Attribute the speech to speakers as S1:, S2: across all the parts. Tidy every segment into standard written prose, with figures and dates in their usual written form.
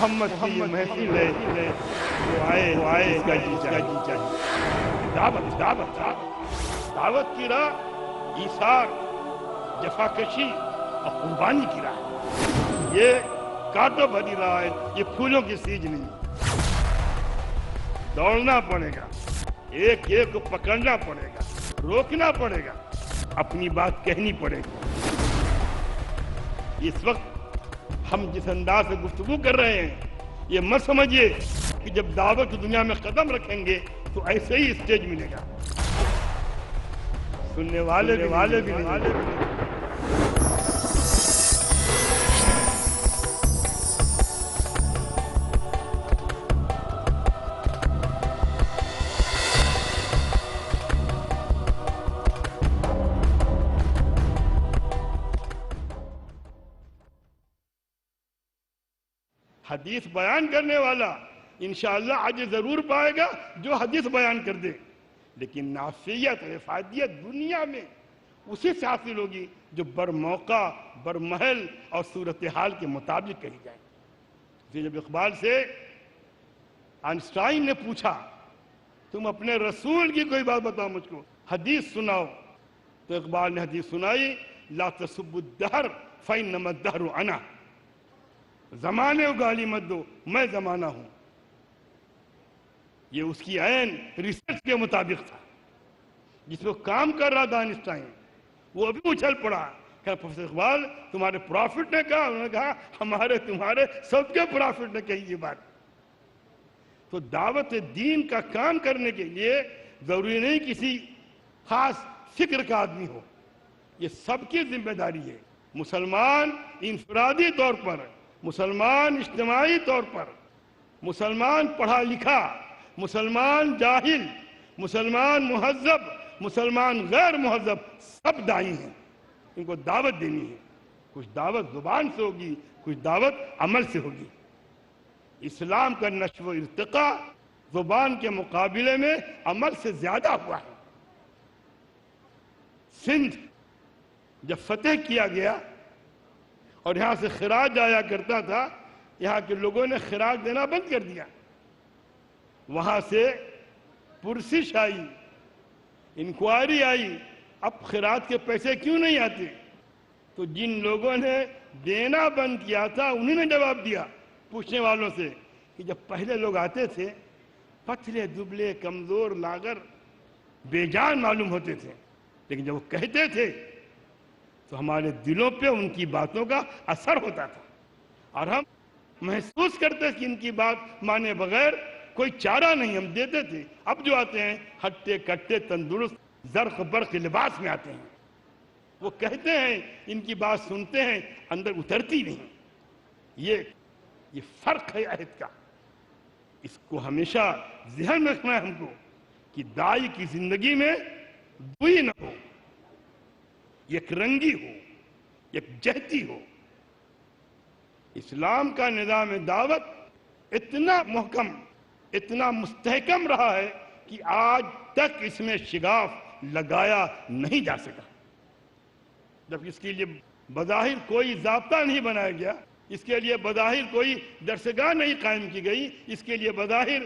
S1: محمد کی یہ محفل ہے وہ آئے اس کا جی چاہیے دعوت کی راہ ایثار جفاکشی اور قربانی کی راہ، یہ کانٹوں بھری راہ ہے، یہ پھولوں کی سیج نہیں۔ دوڑنا پڑے گا، ایک ایک کو پکڑنا پڑے گا، روکنا پڑے گا، اپنی بات کہنی پڑے گی۔ اس وقت ہم جس انداز سے گفتگو کر رہے ہیں یہ مت سمجھیے کہ جب دعوت کی دنیا میں قدم رکھیں گے تو ایسے ہی اسٹیج ملے گا، سننے والے بھی نہیں۔ حدیث بیان کرنے والا انشاءاللہ عجز ضرور پائے گا جو حدیث بیان کر دے، لیکن نافیت افادیت دنیا میں اسی سے حاصل ہوگی جو بر موقع بر محل اور صورتحال کے مطابق کہی جائے۔ جب اقبال سے آئنسٹائن نے پوچھا تم اپنے رسول کی کوئی بات بتاؤ مجھ کو، حدیث سناؤ، تو اقبال نے حدیث سنائی، لا تسبوا الدہر فإنما الدہر انا، زمانے کو گالی مت دو، میں زمانہ ہوں۔ یہ اس کی عین ریسرچ کے مطابق تھا، جس میں کام کر رہا تھا آئنسٹائن، وہ ابھی اچھل پڑا کہ پروفیسر اقبال تمہارے پرافٹ نے کہا، انہوں نے کہا ہمارے تمہارے سب کے پرافٹ نے کہی یہ بات۔ تو دعوت دین کا کام کرنے کے لیے ضروری نہیں کسی خاص فکر کا آدمی ہو، یہ سب کی ذمہ داری ہے۔ مسلمان انفرادی طور پر، مسلمان اجتماعی طور پر، مسلمان پڑھا لکھا، مسلمان جاہل، مسلمان مہذب، مسلمان غیر مہذب، سب داعی ہیں، ان کو دعوت دینی ہے۔ کچھ دعوت زبان سے ہوگی، کچھ دعوت عمل سے ہوگی۔ اسلام کا نشو و ارتقاء زبان کے مقابلے میں عمل سے زیادہ ہوا ہے۔ سندھ جب فتح کیا گیا اور یہاں سے خراج آیا کرتا تھا، یہاں کے لوگوں نے خراج دینا بند کر دیا۔ وہاں سے پرسش آئی، انکوائری آئی، اب خراج کے پیسے کیوں نہیں آتے؟ تو جن لوگوں نے دینا بند کیا تھا انہوں نے جواب دیا پوچھنے والوں سے کہ جب پہلے لوگ آتے تھے پتلے دبلے کمزور لاغر بے جان معلوم ہوتے تھے، لیکن جب وہ کہتے تھے تو ہمارے دلوں پہ ان کی باتوں کا اثر ہوتا تھا، اور ہم محسوس کرتے کہ ان کی بات مانے بغیر کوئی چارہ نہیں، ہم دیتے تھے۔ اب جو آتے ہیں ہٹے کٹے تندرست زرق برق لباس میں آتے ہیں، وہ کہتے ہیں ان کی بات سنتے ہیں اندر اترتی نہیں۔ یہ فرق ہے عہد کا، اس کو ہمیشہ ذہن میں رکھنا ہے ہم کو کہ داعی کی زندگی میں دوئی نہ ہو، یک رنگی ہو، یک جہتی ہو۔ اسلام کا نظام دعوت اتنا محکم، اتنا مستحکم رہا ہے کہ آج تک اس میں شگاف لگایا نہیں جا سکا۔ جب اس کے لیے بظاہر کوئی ضابطہ نہیں بنایا گیا، اس کے لیے بظاہر کوئی درسگاہ نہیں قائم کی گئی، اس کے لیے بظاہر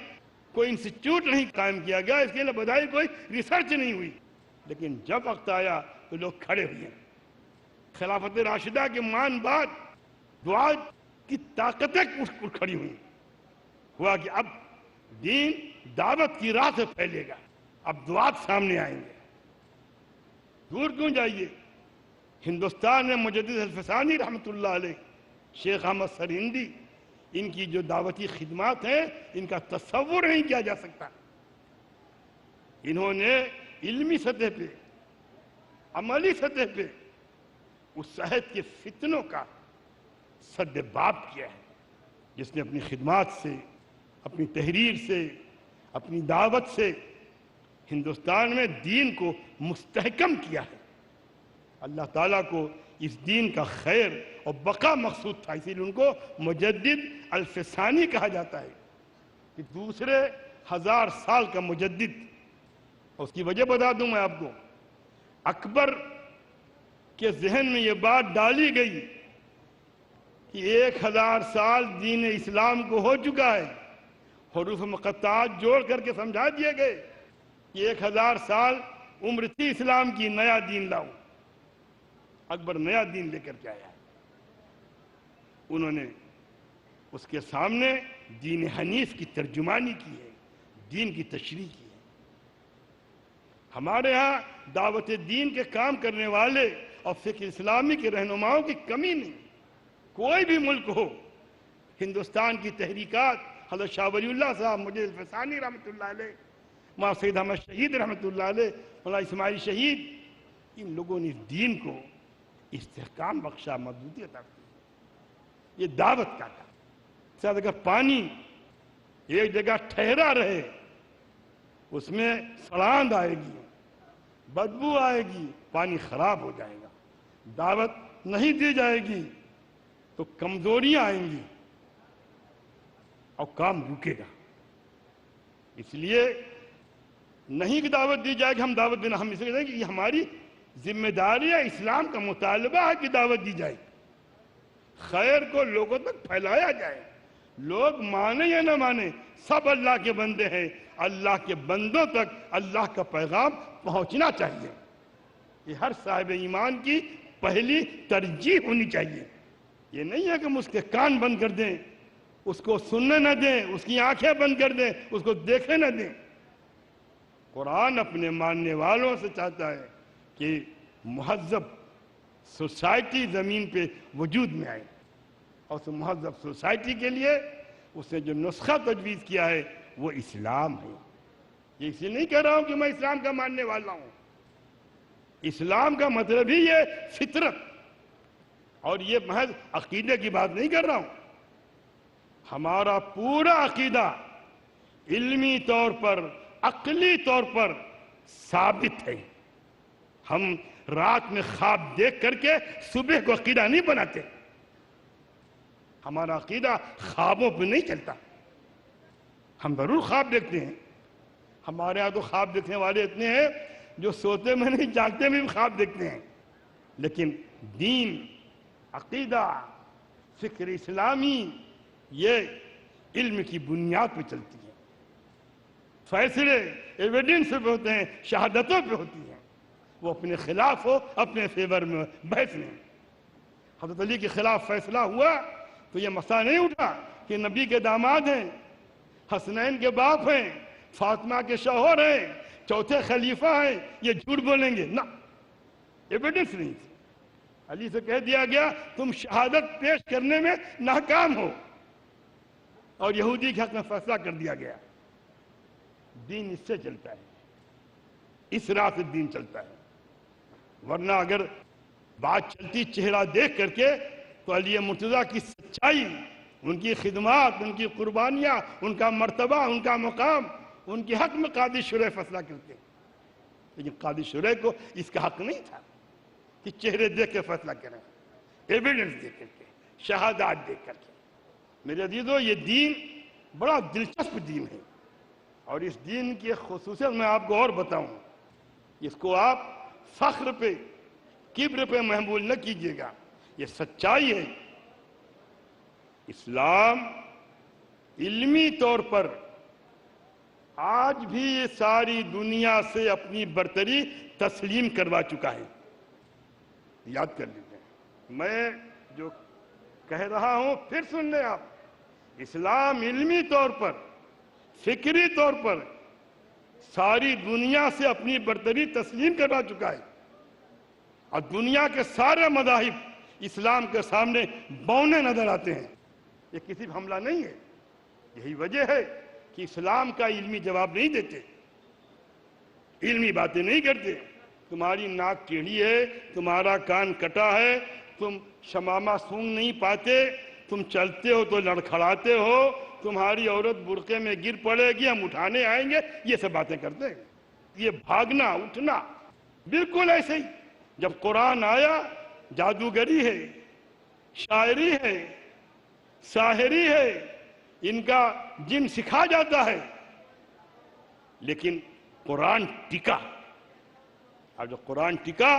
S1: کوئی انسٹیٹیوٹ نہیں قائم کیا گیا، اس کے لیے بظاہر کوئی ریسرچ نہیں ہوئی، لیکن جب وقت آیا تو لوگ کھڑے ہوئے۔ خلافت راشدہ کے مان بعد دعا کی طاقتیں اٹھ کھڑی ہوئی، ہوا کہ اب دین دعوت کی راہ سے پھیلے گا، اب دعات سامنے آئیں گے۔ دور کیوں جائیے، ہندوستان میں مجدد الفسانی رحمۃ اللہ علیہ، شیخ احمد سرہندی، ان کی جو دعوتی خدمات ہیں ان کا تصور نہیں کیا جا سکتا۔ انہوں نے علمی سطح پہ، عملی سطح پہ اس عہد کے فتنوں کا سد باب کیا ہے، جس نے اپنی خدمات سے، اپنی تحریر سے، اپنی دعوت سے ہندوستان میں دین کو مستحکم کیا ہے۔ اللہ تعالیٰ کو اس دین کا خیر اور بقا مقصود تھا، اسی لیے ان کو مجدد الفسانی کہا جاتا ہے، کہ دوسرے 1000 سال کا مجدد۔ اور اس کی وجہ بتا دوں میں آپ کو، اکبر کے ذہن میں یہ بات ڈالی گئی کہ 1000 سال دین اسلام کو ہو چکا ہے، حروف مقطعات جوڑ کر کے سمجھا دیے گئے کہ 1000 سال عمر تھی اسلام کی، نیا دین لاؤ۔ اکبر نیا دین لے کر کے آیا ہے۔ انہوں نے اس کے سامنے دین حنیف کی ترجمانی کی ہے، دین کی تشریح کی ہے۔ ہمارے ہاں دعوت دین کے کام کرنے والے اور فکر اسلامی کے رہنماؤں کی کمی نہیں۔ کوئی بھی ملک ہو، ہندوستان کی تحریکات، حضرت شاہ ولی اللہ صاحب، مجید الفسانی رحمۃ اللہ علیہ، مولانا سید احمد شہید رحمۃ اللہ علیہ، مولانا اسماعیل شہید، ان لوگوں نے دین کو استحکام بخشا، مضبوطی عطا کی۔ یہ دعوت کا تھا۔ شاید اگر پانی ایک جگہ ٹھہرا رہے، اس میں سڑاند آئے گی، بدبو آئے گی، پانی خراب ہو جائے گا۔ دعوت نہیں دی جائے گی تو کمزوریاں آئیں گی اور کام رکے گا۔ اس لیے نہیں کہ دعوت دی جائے کہ ہم دعوت دینا، ہم اسے کہتے ہیں کہ یہ ہماری ذمہ داری ہے، اسلام کا مطالبہ ہے کہ دعوت دی جائے، خیر کو لوگوں تک پھیلایا جائے۔ لوگ مانے یا نہ مانے، سب اللہ کے بندے ہیں، اللہ کے بندوں تک اللہ کا پیغام پہنچنا چاہیے۔ یہ ہر صاحب ایمان کی پہلی ترجیح ہونی چاہیے۔ یہ نہیں ہے کہ ہم اس کے کان بند کر دیں، اس کو سننے نہ دیں، اس کی آنکھیں بند کر دیں، اس کو دیکھنے نہ دیں۔ قرآن اپنے ماننے والوں سے چاہتا ہے کہ مہذب سوسائٹی زمین پہ وجود میں آئے، اور اس مہذب سوسائٹی کے لیے اس نے جو نسخہ تجویز کیا ہے وہ اسلام ہے۔ یہ اس لیے نہیں کہہ رہا ہوں کہ میں اسلام کا ماننے والا ہوں۔ اسلام کا مطلب ہی یہ فطرت، اور یہ محض عقیدے کی بات نہیں کر رہا ہوں۔ ہمارا پورا عقیدہ علمی طور پر، عقلی طور پر ثابت ہے۔ ہم رات میں خواب دیکھ کر کے صبح کو عقیدہ نہیں بناتے۔ ہمارا عقیدہ خوابوں پہ نہیں چلتا۔ ہم ضرور خواب دیکھتے ہیں۔ ہمارے ہاں تو خواب دیکھنے والے اتنے ہیں جو سوتے میں نہیں، جاگتے میں بھی خواب دیکھتے ہیں۔ لیکن دین، عقیدہ، فکر اسلامی، یہ علم کی بنیاد پہ چلتی ہے۔ فیصلے ایویڈنس پہ ہوتے ہیں، شہادتوں پہ ہوتی ہیں۔ وہ اپنے خلاف ہو، اپنے فیور میں بحث نہیں۔ حضرت علی کے خلاف فیصلہ ہوا تو یہ مسئلہ نہیں اٹھا کہ نبی کے داماد ہیں، حسنین کے باپ ہیں، فاطمہ کے شوہر ہیں، چوتھے خلیفہ ہیں، یہ جھوٹ بولیں گے، نہ، ایویڈنس نہیں تھی۔ علی سے کہہ دیا گیا تم شہادت پیش کرنے میں ناکام ہو، اور یہودی کے حق میں فیصلہ کر دیا گیا۔ دین اس سے چلتا ہے، اس راہ سے دین چلتا ہے۔ ورنہ اگر بات چلتی چہرہ دیکھ کر کے تو علی مرتضیٰ کی سچائی، ان کی خدمات، ان کی قربانیاں، ان کا مرتبہ، ان کا مقام، ان کے حق میں قاضی شرح فیصلہ کرتے۔ لیکن قاضی شرح کو اس کا حق نہیں تھا کہ چہرے دیکھ کے فیصلہ کریں، ایویڈنس دیکھ کر کے، شہادات دیکھ کر کے۔ میرے عزیزو، یہ دین بڑا دلچسپ دین ہے، اور اس دین کی خصوصیت میں آپ کو اور بتاؤں، اس کو آپ فخر پہ، کبر پہ محمول نہ کیجیے گا، یہ سچائی ہے۔ اسلام علمی طور پر آج بھی یہ ساری دنیا سے اپنی برتری تسلیم کروا چکا ہے۔ یاد کر لیجیے، میں جو کہہ رہا ہوں پھر سن لیں آپ۔ اسلام علمی طور پر، فکری طور پر ساری دنیا سے اپنی برتری تسلیم کروا چکا ہے، اور دنیا کے سارے مذاہب اسلام کے سامنے بونے نظر آتے ہیں۔ یہ کسی پہ حملہ نہیں ہے، یہی وجہ ہے کہ اسلام کا علمی جواب نہیں دیتے، علمی باتیں نہیں کرتے۔ تمہاری ناک ٹیڑھی ہے، تمہارا کان کٹا ہے، تم شمامہ سونگ نہیں پاتے، تم چلتے ہو تو لڑکھڑاتے ہو، تمہاری عورت برقعے میں گر پڑے گی، ہم اٹھانے آئیں گے، یہ سب باتیں کرتے ہیں۔ یہ بھاگنا اٹھنا بالکل ایسے ہی۔ جب قرآن آیا، جادوگری ہے، شاعری ہے، ساحری ہے، ان کا جن سکھا جاتا ہے، لیکن قرآن ٹکا۔ اور جو قرآن ٹکا،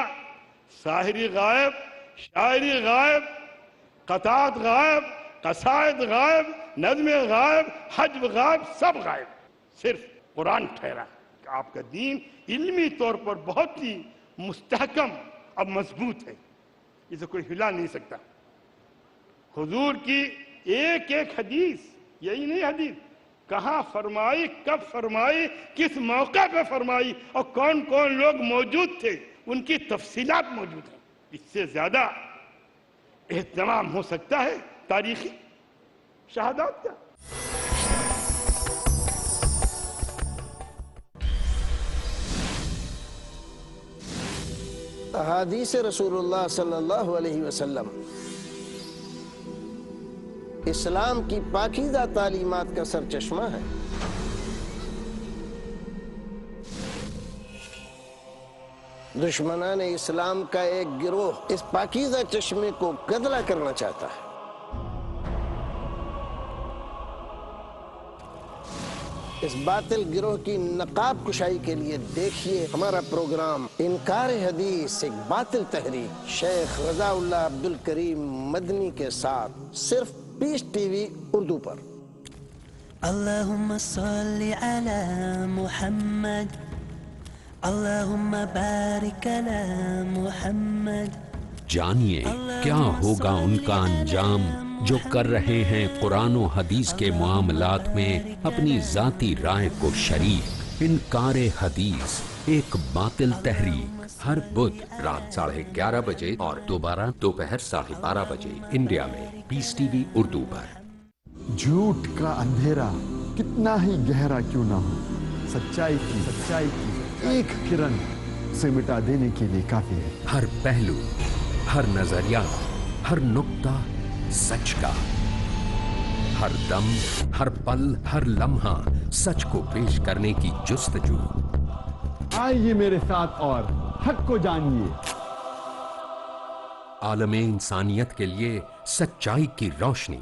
S1: ساحری غائب، شاعری غائب، قطعات غائب، قصائد غائب، نظم غائب، حج غائب، سب غائب. صرف قرآن ٹھہرا کہ آپ کا دین علمی طور پر بہت ہی مستحکم اب مضبوط ہے، اسے کوئی ہلا نہیں سکتا. حضور کی ایک ایک حدیث، یہی نہیں حدیث، کہاں فرمائی، کب فرمائی، کس موقع پہ فرمائی اور کون کون لوگ موجود تھے، ان کی تفصیلات موجود ہیں. اس سے زیادہ اہتمام ہو سکتا ہے تاریخی شہادات کا؟
S2: احادیث رسول اللہ صلی اللہ علیہ وسلم اسلام کی پاکیزہ تعلیمات کا سرچشمہ ہے. دشمنان اسلام کا ایک گروہ اس پاکیزہ چشمے کو گدلا کرنا چاہتا ہے. اس باطل گروہ کی نقاب کشائی کے لیے دیکھیے ہمارا پروگرام انکار حدیث ایک باطل تحریک، شیخ رضا اللہ عبدالکریم مدنی کے ساتھ، صرف پیس ٹی وی اردو پر.
S3: اللہم صلی علی محمد، اللہم بارک علی محمد.
S4: جانیے کیا ہوگا ان کا انجام جو کر رہے ہیں قرآن و حدیث کے معاملات میں اپنی ذاتی رائے کو شریک. انکار حدیث ایک باطل تحریک، ہر بدھ رات 11:30 بجے اور دوبارہ دوپہر 12:30 بجے انڈیا میں پیس ٹی وی اردو پر.
S5: جھوٹ کا اندھیرا کتنا ہی گہرا کیوں نہ ہو، سچائی کی ایک کرن سے مٹا دینے کے لیے کافی ہے.
S4: ہر پہلو، ہر نظریہ، ہر نقطہ سچ کا، ہر دم، ہر پل، ہر لمحہ سچ کو پیش کرنے کی جستجو.
S5: آئیے میرے ساتھ اور حق کو جانیے.
S4: عالم انسانیت کے لیے سچائی کی روشنی.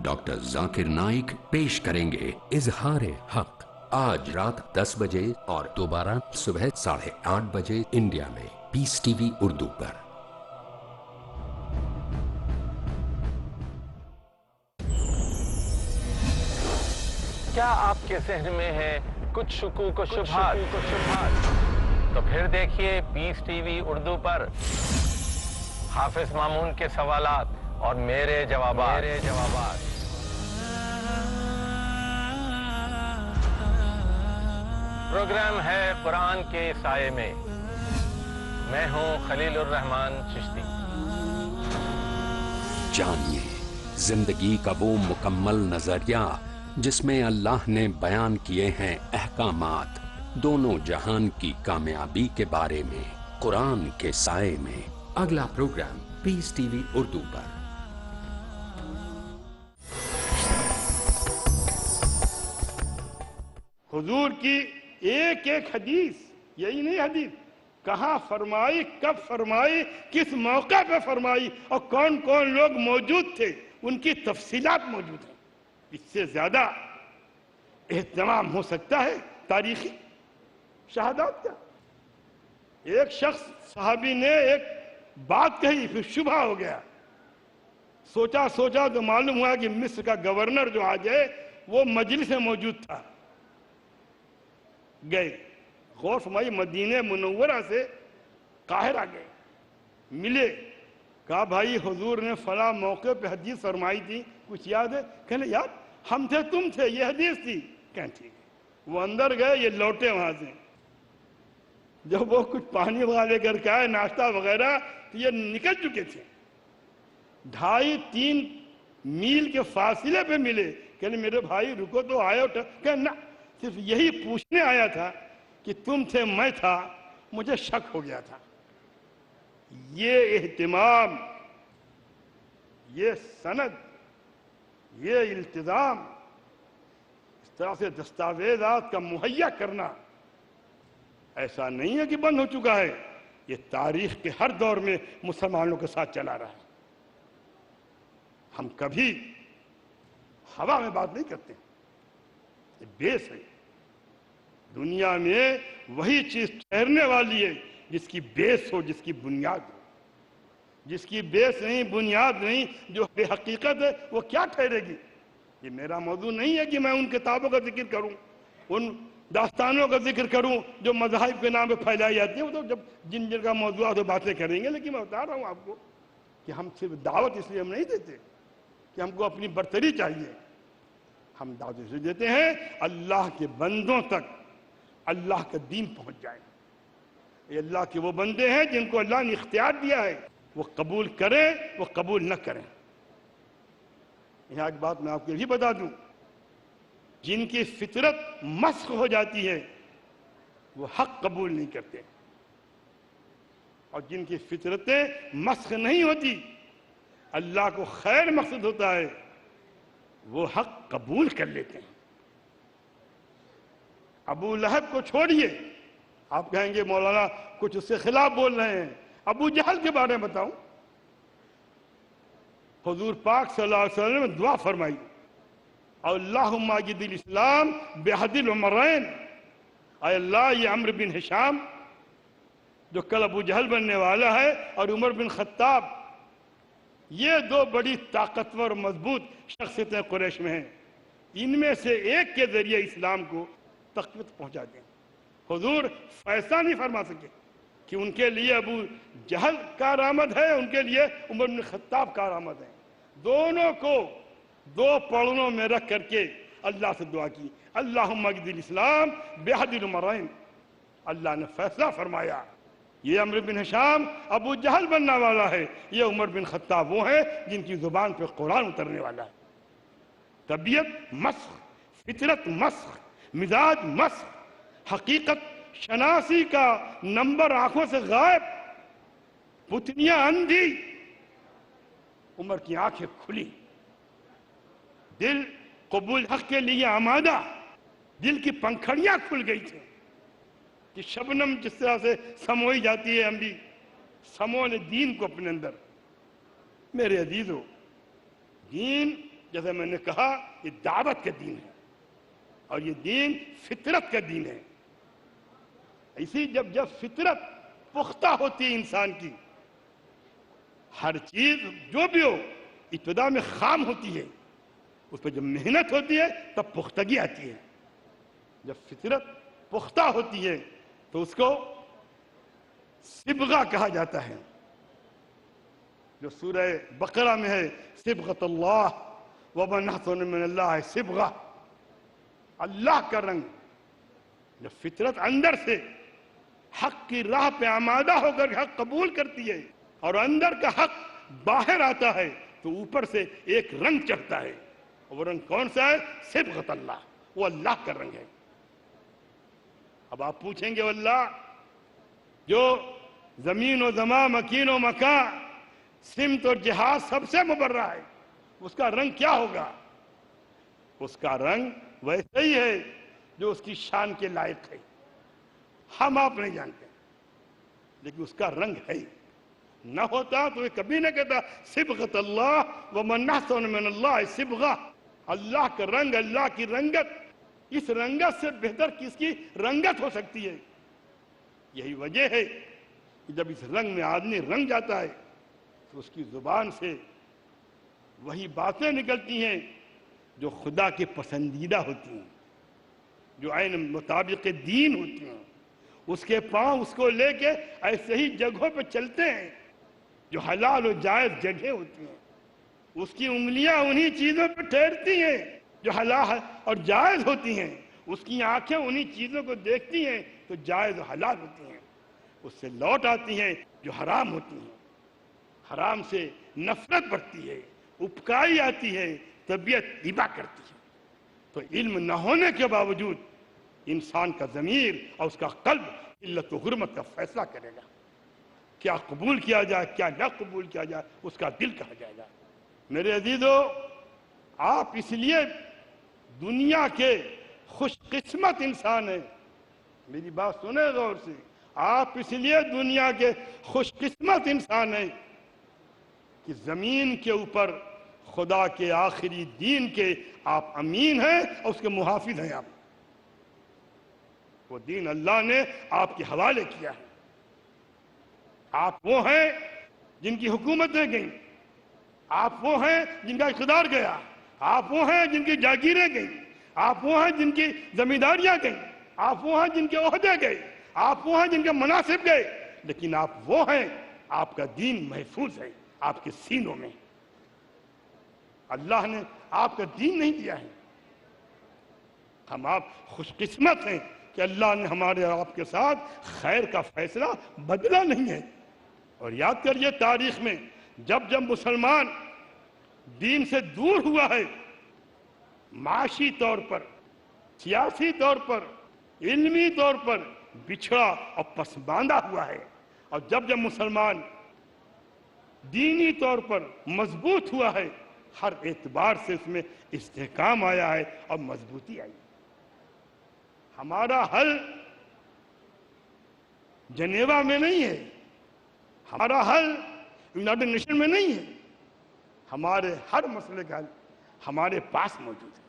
S4: ڈاکٹر ذاکر نائک پیش کریں گے اظہار حق، آج رات 10 بجے اور دوبارہ صبح 8:30 بجے انڈیا میں پیس ٹی وی اردو پر.
S6: کیا آپ کے ذہن میں ہے کچھ شکوک و شبہات؟ تو پھر دیکھیے پیس ٹی وی اردو پر حافظ مامون کے سوالات اور میرے جوابات. پروگرام ہے قرآن کے سائے میں. میں ہوں خلیل الرحمان چشتی.
S4: جانیے زندگی کا وہ مکمل نظریہ جس میں اللہ نے بیان کیے ہیں احکامات، دونوں جہان کی کامیابی کے بارے میں، قرآن کے سائے میں. اگلا پروگرام پیس ٹی وی اردو پر.
S1: حضور کی ایک ایک حدیث، یہی نہیں حدیث، کہاں فرمائی، کب فرمائی، کس موقع پہ فرمائی اور کون کون لوگ موجود تھے، ان کی تفصیلات موجود ہیں. اس سے زیادہ اہتمام ہو سکتا ہے تاریخی شہادات کا؟ ایک شخص صحابی نے ایک بات کہی، پھر شبہ ہو گیا. سوچا تو معلوم ہوا کہ مصر کا گورنر جو آج ہے وہ مجلس میں موجود تھا. گئے غور فرمائی، مدینہ منورہ سے قاہرہ گئے، ملے، کہا بھائی حضور نے فلاں موقع پہ حدیث فرمائی تھی، کچھ یاد ہے؟ کہنے یار ہم تھے، تم تھے، یہ حدیث تھی. کہنے ٹھیک ہے. وہ اندر گئے، یہ لوٹے وہاں سے. جب وہ کچھ پانی وغیرہ لے کر کے آئے، ناشتہ وغیرہ، تو یہ نکل چکے تھے. 2.5-3 میل کے فاصلے پہ ملے. کہنے میرے بھائی رکو تو آئے ہو. کہنے نہ، صرف یہی پوچھنے آیا تھا کہ تم تھے، میں تھا، مجھے شک ہو گیا تھا. یہ اہتمام، یہ سند، یہ التزام، اس طرح سے دستاویزات کا مہیا کرنا ایسا نہیں ہے کہ بند ہو چکا ہے. یہ تاریخ کے ہر دور میں مسلمانوں کے ساتھ چلا رہا ہے. ہم کبھی ہوا میں بات نہیں کرتے. یہ بیس ہے. دنیا میں وہی چیز ٹھہرنے والی ہے جس کی بیس ہو، جس کی بنیاد ہو. جس کی بیس نہیں، بنیاد نہیں، جو بے حقیقت ہے، وہ کیا ٹھہرے گی؟ یہ میرا موضوع نہیں ہے کہ میں ان کتابوں کا ذکر کروں، ان داستانوں کا ذکر کروں جو مذاہب کے نام پہ پھیلائی جاتی ہیں. وہ تو جب جن کا موضوع تو باتیں کریں گے، لیکن میں بتا رہا ہوں آپ کو کہ ہم صرف دعوت اس لیے ہم نہیں دیتے کہ ہم کو اپنی برتری چاہیے. ہم دعوت اس لیے دیتے ہیں اللہ کے بندوں تک اللہ کا دین پہنچ جائے. یہ اللہ کے وہ بندے ہیں جن کو اللہ نے اختیار دیا ہے، وہ قبول کریں، وہ قبول نہ کریں. یہاں ایک بات میں آپ کو یہ بھی بتا دوں، جن کی فطرت مسخ ہو جاتی ہے وہ حق قبول نہیں کرتے، اور جن کی فطرتیں مسخ نہیں ہوتی، اللہ کو خیر مقصد ہوتا ہے، وہ حق قبول کر لیتے ہیں. ابو لہب کو چھوڑیے، آپ کہیں گے مولانا کچھ اس کے خلاف بول رہے ہیں. ابو جہل کے بارے میں بتاؤں، حضور پاک صلی اللہ علیہ وسلم نے دعا فرمائی، اللہم اجد الاسلام بحد العمرین. اے اللہ، یہ عمرو بن ہشام جو کل ابو جہل بننے والا ہے، اور عمر بن خطاب، یہ دو بڑی طاقتور مضبوط شخصیتیں قریش میں ہیں، ان میں سے ایک کے ذریعے اسلام کو تقویت پہنچا دیں. حضور فیصلہ نہیں فرما سکے کہ ان کے لیے ابو جہل کارآمد ہے، ان کے لیے عمر بن خطاب کارآمد ہے. دونوں کو دو پڑھنوں میں رکھ کر کے اللہ سے دعا کی، اللہم اجد الاسلام بحد العمرین. اللہ نے فیصلہ فرمایا، یہ عمرو بن ہشام ابو جہل بننا والا ہے، یہ عمر بن خطاب وہ ہیں جن کی زبان پہ قرآن اترنے والا ہے. طبیعت مسخ، فطرت مسخ، مزاج مسخ، حقیقت شناسی کا نمبر آنکھوں سے غائب، پتنیاں اندھی. عمر کی آنکھیں کھلی، دل قبول حق کے لیے آمادہ، دل کی پنکھڑیاں کھل گئی تھیں کہ شبنم جس طرح سے سموئی جاتی ہے، ہم بھی سمو لے دین کو اپنے اندر. میرے عزیزو، دین جیسے میں نے کہا یہ دعوت کا دین ہے، اور یہ دین فطرت کا دین ہے. اسی جب فطرت پختہ ہوتی ہے انسان کی، ہر چیز جو بھی ہو ابتدا میں خام ہوتی ہے، اس پہ جب محنت ہوتی ہے تب پختگی آتی ہے. جب فطرت پختہ ہوتی ہے تو اس کو صبغہ کہا جاتا ہے، جو سورہ بقرہ میں ہے، صبغۃ اللہ ومن احسن من اللہ صبغہ. اللہ کا رنگ. جب فطرت اندر سے حق کی راہ پہ آمادہ ہو کر حق قبول کرتی ہے اور اندر کا حق باہر آتا ہے تو اوپر سے ایک رنگ چڑھتا ہے. وہ رنگ کون سا ہے؟ صبغۃ اللہ. وہ اللہ کا رنگ ہے. اب آپ پوچھیں گے اللہ، جو زمین و زمان، مکین و مکان، سمت اور جہاز سب سے مبرہ ہے، اس کا رنگ کیا ہوگا؟ اس کا رنگ ویسے ہی ہے جو اس کی شان کے لائق ہے. ہم آپ نہیں جانتے، لیکن اس کا رنگ ہے. نہ ہوتا تو یہ کبھی نہ کہتا صبغۃ اللہ ومن احسن من اللہ صبغہ. اللہ کا رنگ، اللہ کی رنگت، اس رنگت سے بہتر کس کی رنگت ہو سکتی ہے؟ یہی وجہ ہے کہ جب اس رنگ میں آدمی رنگ جاتا ہے تو اس کی زبان سے وہی باتیں نکلتی ہیں جو خدا کے پسندیدہ ہوتی ہیں، جو عین مطابق دین ہوتی ہیں. اس کے پاؤں اس کو لے کے ایسے ہی جگہوں پہ چلتے ہیں جو حلال و جائز جگہیں ہوتی ہیں. اس کی انگلیاں انہی چیزوں پہ ٹھہرتی ہیں جو حلال اور جائز ہوتی ہیں. اس کی آنکھیں انہی چیزوں کو دیکھتی ہیں تو جائز و حلال ہوتی ہیں. اس سے لوٹ آتی ہیں جو حرام ہوتی ہیں. حرام سے نفرت بڑھتی ہے، اپکائی آتی ہے، طبیعت ابا کرتی ہے. تو علم نہ ہونے کے باوجود انسان کا ضمیر اور اس کا قلب علت و حرمت کا فیصلہ کرے گا. کیا قبول کیا جائے، کیا نہ قبول کیا جائے، اس کا دل کہا جائے گا. میرے عزیزو، آپ اس لیے دنیا کے خوش قسمت انسان ہیں. میری بات سنیں غور سے. آپ اس لیے دنیا کے خوش قسمت انسان ہیں کہ زمین کے اوپر خدا کے آخری دین کے آپ امین ہیں اور اس کے محافظ ہیں. آپ وہ دین اللہ نے آپ کے حوالے کیا ہے. آپ وہ ہیں جن کی حکومتیں گئیں، آپ وہ ہیں جن کا اقتدار گیا، آپ وہ ہیں جن کی جاگیریں گئیں، آپ وہ ہیں جن کی زمینداریاں گئیں، آپ وہ ہیں جن کے عہدے گئے، آپ وہ ہیں جن کے مناصب گئے، لیکن آپ وہ ہیں، آپ کا دین محفوظ ہے آپ کے سینوں میں۔ اللہ نے آپ کا دین نہیں دیا ہے۔ ہم آپ خوش قسمت ہیں کہ اللہ نے ہمارے اور آپ کے ساتھ خیر کا فیصلہ بدلا نہیں ہے۔ اور یاد کریے تاریخ میں جب جب مسلمان دین سے دور ہوا ہے، معاشی طور پر، سیاسی طور پر، علمی طور پر بچھڑا اور پسماندہ ہوا ہے، اور جب جب مسلمان دینی طور پر مضبوط ہوا ہے، ہر اعتبار سے اس میں استحکام آیا ہے اور مضبوطی آئی۔ ہمارا حل جنیوا میں نہیں ہے، ہمارا حل یونائیٹڈ نیشن میں نہیں ہے، ہمارے ہر مسئلے کا حل ہمارے پاس موجود ہے۔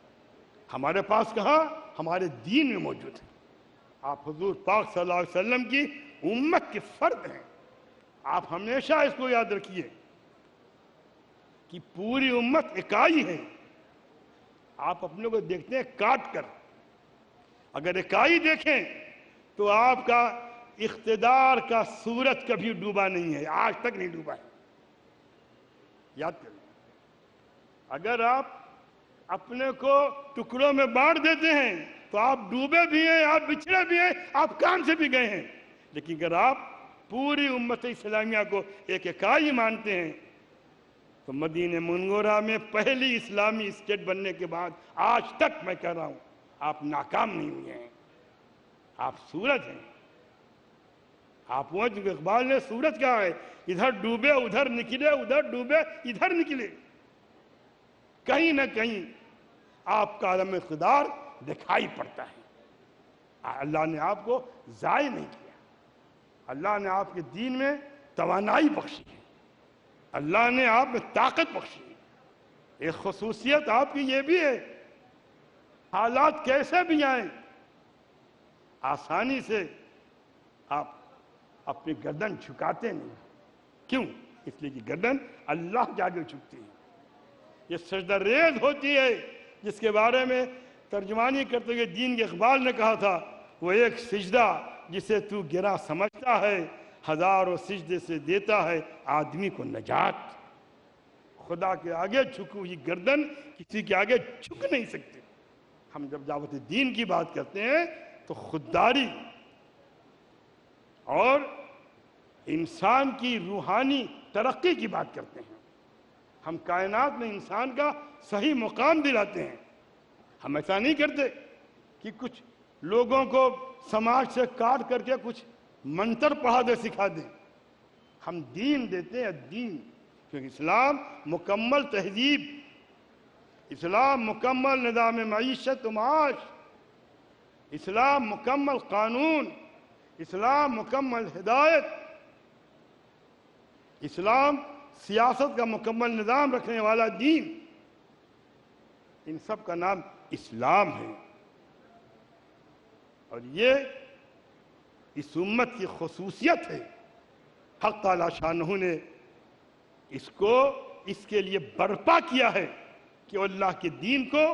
S1: ہمارے پاس کہاں؟ ہمارے دین میں موجود ہے۔ آپ حضور پاک صلی اللہ علیہ وسلم کی امت کے فرد ہیں۔ آپ ہمیشہ اس کو یاد رکھیے کہ پوری امت اکائی ہے۔ آپ اپنے کو دیکھتے ہیں کاٹ کر، اگر اکائی دیکھیں تو آپ کا اقتدار کا سورج کبھی ڈوبا نہیں ہے، آج تک نہیں ڈوبا ہے۔ یاد کریں، اگر آپ اپنے کو ٹکڑوں میں بانٹ دیتے ہیں تو آپ ڈوبے بھی ہیں، آپ بچھڑے بھی ہیں، آپ کام سے بھی گئے ہیں، لیکن اگر آپ پوری امت اسلامیہ کو ایک اکائی مانتے ہیں تو مدینہ منورہ میں پہلی اسلامی اسٹیٹ بننے کے بعد آج تک میں کہہ رہا ہوں آپ ناکام نہیں ہوئے ہیں، آپ سورج ہیں۔ آپ وہ جو اقبال نے سورج کہا ہے، ادھر ڈوبے ادھر نکلے، ادھر ڈوبے ادھر نکلے، کہیں نہ کہیں آپ کا عالم اقتدار دکھائی پڑتا ہے۔ اللہ نے آپ کو ضائع نہیں کیا، اللہ نے آپ کے دین میں توانائی بخشی ہے، اللہ نے آپ میں طاقت بخشی ہے۔ ایک خصوصیت آپ کی یہ بھی ہے، حالات کیسے بھی آئیں آسانی سے آپ اپنی گردن جھکاتے نہیں۔ کیوں؟ اس لیے کہ گردن اللہ کے آگے جھکتی ہے، یہ سجدہ ریز ہوتی ہے، جس کے بارے میں ترجمانی کرتے ہوئے دین کے اقبال نے کہا تھا، وہ ایک سجدہ جسے تو گرا سمجھتا ہے، ہزاروں سجدے سے دیتا ہے آدمی کو نجات۔ خدا کے آگے جھکی ہوئی گردن کسی کے آگے جھک نہیں سکتی۔ ہم جب دعوت دین کی بات کرتے ہیں تو خودداری اور انسان کی روحانی ترقی کی بات کرتے ہیں۔ ہم کائنات میں انسان کا صحیح مقام دلاتے ہیں۔ ہم ایسا نہیں کرتے کہ کچھ لوگوں کو سماج سے کاٹ کر کے کچھ منتر پڑھا دے، سکھا دیں۔ ہم دین دیتے ہیں، دین، کیونکہ اسلام مکمل تہذیب، اسلام مکمل نظام معیشت و معاش، اسلام مکمل قانون، اسلام مکمل ہدایت، اسلام سیاست کا مکمل نظام رکھنے والا دین، ان سب کا نام اسلام ہے۔ اور یہ اس امت کی خصوصیت ہے۔ حق تعالی شانہ نے اس کو اس کے لیے برپا کیا ہے کہ وہ اللہ کے دین کو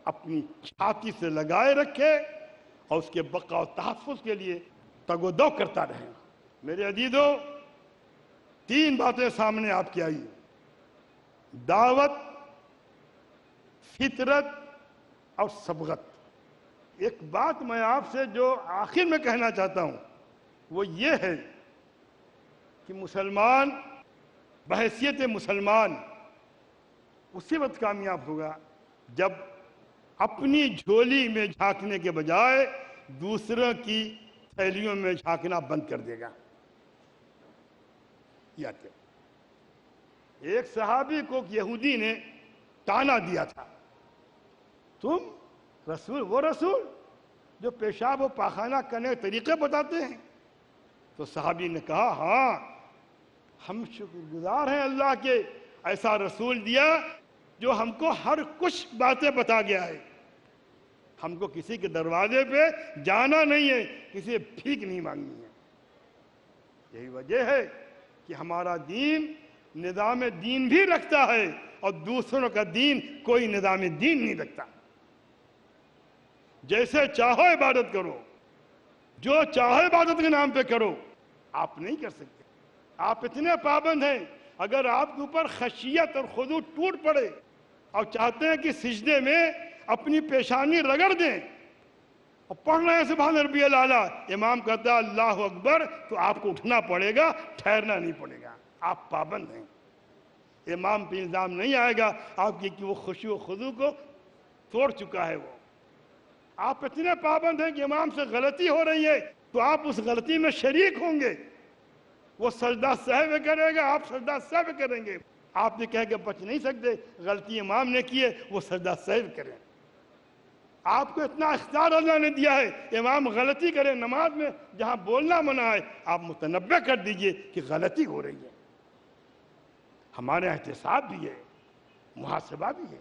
S1: اپنی چھاتی سے لگائے رکھے اور اس کے بقا و تحفظ کے لیے تگ و دو کرتا رہے۔ میرے عزیزو، تین باتیں سامنے آپ کی آئی: دعوت، فطرت اور صبغت۔ ایک بات میں آپ سے جو آخر میں کہنا چاہتا ہوں وہ یہ ہے کہ مسلمان بحیثیت مسلمان اسی وقت کامیاب ہوگا جب اپنی جھولی میں جھانکنے کے بجائے دوسروں کی تھیلیوں میں جھانکنا بند کر دے گا۔ یاد کریں، ایک صحابی کو یہودی نے تانا دیا تھا، تم رسول، وہ رسول جو پیشاب و پاخانہ کرنے کے طریقے بتاتے ہیں؟ تو صحابی نے کہا، ہاں، ہم شکر گزار ہیں اللہ کے، ایسا رسول دیا جو ہم کو ہر کچھ باتیں بتا گیا ہے۔ ہم کو کسی کے دروازے پہ جانا نہیں ہے، کسی سے بھیک نہیں مانگنی ہے۔ یہی وجہ ہے کہ ہمارا دین نظام دین بھی رکھتا ہے اور دوسروں کا دین کوئی نظام دین نہیں رکھتا. جیسے چاہو عبادت کرو، جو چاہو عبادت کے نام پہ کرو، آپ نہیں کر سکتے. آپ اتنے پابند ہیں، اگر آپ کے اوپر خشیت اور خضوع ٹوٹ پڑے اور چاہتے ہیں کہ سجدے میں اپنی پیشانی رگڑ دیں اور پڑھ رہے ہیں سبحان ربی الاعلیٰ، امام کہتا ہے اللہ اکبر، تو آپ کو اٹھنا پڑے گا، ٹھہرنا نہیں پڑے گا. آپ پابند ہیں. امام پہ الزام نہیں آئے گا آپ کی کہ وہ خشوع و خضوع کو توڑ چکا ہے. وہ آپ اتنے پابند ہیں کہ امام سے غلطی ہو رہی ہے تو آپ اس غلطی میں شریک ہوں گے. وہ سجدہ سہو کرے گا، آپ سجدہ سہو کریں گے. آپ یہ کہہ کے بچ نہیں سکتے، غلطی امام نے کی ہے وہ سجدہ سہو کریں. آپ کو اتنا اختیار اللہ نے دیا ہے، امام غلطی کرے نماز میں جہاں بولنا منع ہے، آپ متنبہ کر دیجئے کہ غلطی ہو رہی ہے. ہمارے احتساب بھی ہے، محاسبہ بھی ہے.